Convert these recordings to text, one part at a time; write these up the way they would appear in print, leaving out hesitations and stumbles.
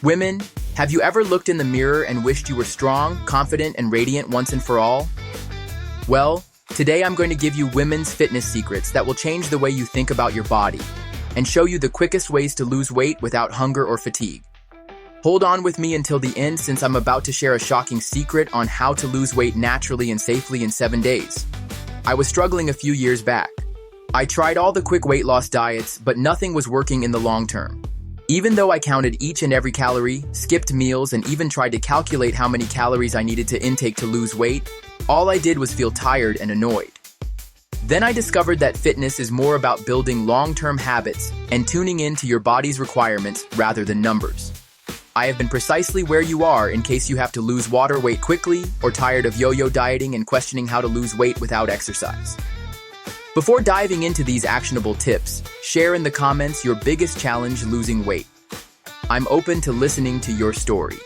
Women, have you ever looked in the mirror and wished you were strong, confident, and radiant once and for all? Well, today I'm going to give you women's fitness secrets that will change the way you think about your body and show you the quickest ways to lose weight without hunger or fatigue. Hold on with me until the end since I'm about to share a shocking secret on how to lose weight naturally and safely in 7 days. I was struggling a few years back. I tried all the quick weight loss diets, but nothing was working in the long term. Even though I counted each and every calorie, skipped meals, and even tried to calculate how many calories I needed to intake to lose weight, all I did was feel tired and annoyed. Then I discovered that fitness is more about building long-term habits and tuning in to your body's requirements rather than numbers. I have been precisely where you are in case you have to lose water weight quickly or tired of yo-yo dieting and questioning how to lose weight without exercise. Before diving into these actionable tips, share in the comments your biggest challenge losing weight. I'm open to listening to your story.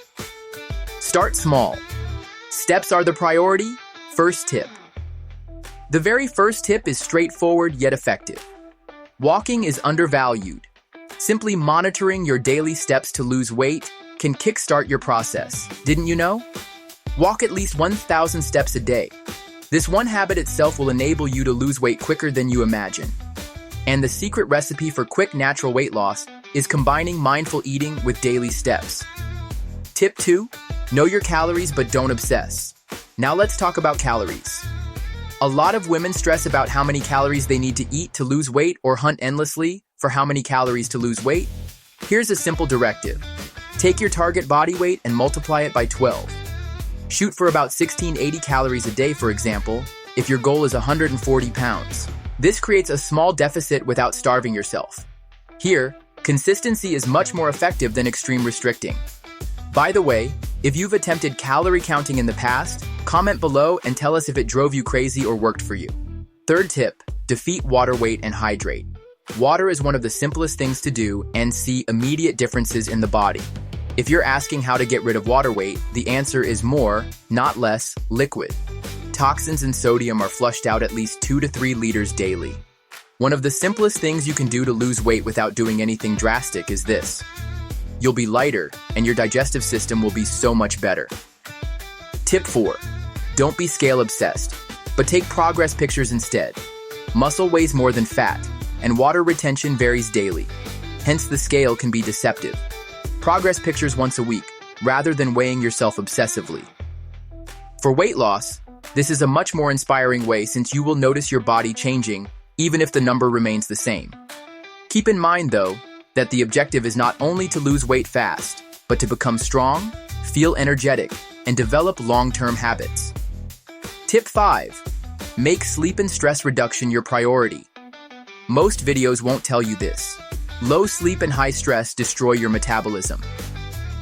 Start small. Steps are the priority. First tip. The very first tip is straightforward yet effective. Walking is undervalued. Simply monitoring your daily steps to lose weight can kickstart your process. Didn't you know? Walk at least 1,000 steps a day. This one habit itself will enable you to lose weight quicker than you imagine. And the secret recipe for quick natural weight loss is combining mindful eating with daily steps. Tip 2, know your calories but don't obsess. Now let's talk about calories. A lot of women stress about how many calories they need to eat to lose weight or hunt endlessly for how many calories to lose weight. Here's a simple directive. Take your target body weight and multiply it by 12. Shoot for about 1680 calories a day, for example, if your goal is 140 pounds. This creates a small deficit without starving yourself. Here, consistency is much more effective than extreme restricting. By the way, if you've attempted calorie counting in the past, comment below and tell us if it drove you crazy or worked for you. Third tip, defeat water weight and hydrate. Water is one of the simplest things to do and see immediate differences in the body. If you're asking how to get rid of water weight, the answer is more, not less, liquid. Toxins and sodium are flushed out at least 2 to 3 liters daily. One of the simplest things you can do to lose weight without doing anything drastic is this. You'll be lighter, and your digestive system will be so much better. Tip 4. Don't be scale obsessed, but take progress pictures instead. Muscle weighs more than fat, and water retention varies daily. Hence, the scale can be deceptive. Progress pictures once a week, rather than weighing yourself obsessively. For weight loss, this is a much more inspiring way since you will notice your body changing, even if the number remains the same. Keep in mind, though, that the objective is not only to lose weight fast, but to become strong, feel energetic, and develop long-term habits. Tip 5. Make sleep and stress reduction your priority. Most videos won't tell you this. Low sleep and high stress destroy your metabolism.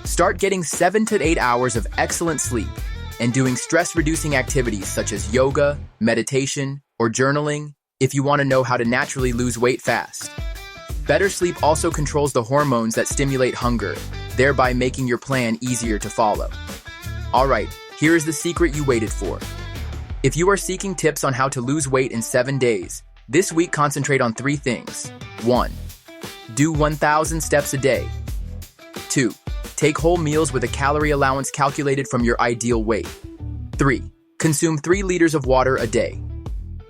Start getting 7 to 8 hours of excellent sleep and doing stress-reducing activities such as yoga, meditation, or journaling if you want to know how to naturally lose weight fast. Better sleep also controls the hormones that stimulate hunger, thereby making your plan easier to follow. Alright, here is the secret you waited for. If you are seeking tips on how to lose weight in 7 days, this week concentrate on 3 things. 1. Do 1,000 steps a day. 2. Take whole meals with a calorie allowance calculated from your ideal weight. 3. Consume 3 liters of water a day.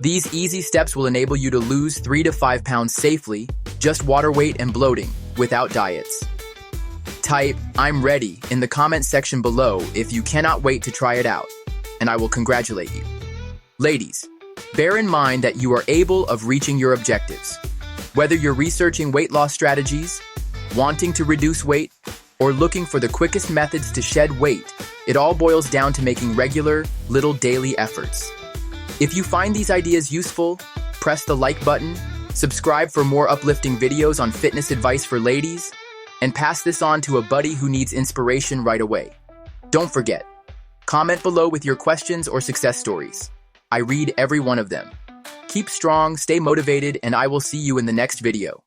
These easy steps will enable you to lose 3 to 5 pounds safely, just water weight and bloating, without diets. Type, "I'm ready" in the comment section below if you cannot wait to try it out, and I will congratulate you. Ladies, bear in mind that you are able of reaching your objectives. Whether you're researching weight loss strategies, wanting to reduce weight, or looking for the quickest methods to shed weight, it all boils down to making regular, little daily efforts. If you find these ideas useful, press the like button, subscribe for more uplifting videos on fitness advice for ladies, and pass this on to a buddy who needs inspiration right away. Don't forget, comment below with your questions or success stories. I read every one of them. Keep strong, stay motivated, and I will see you in the next video.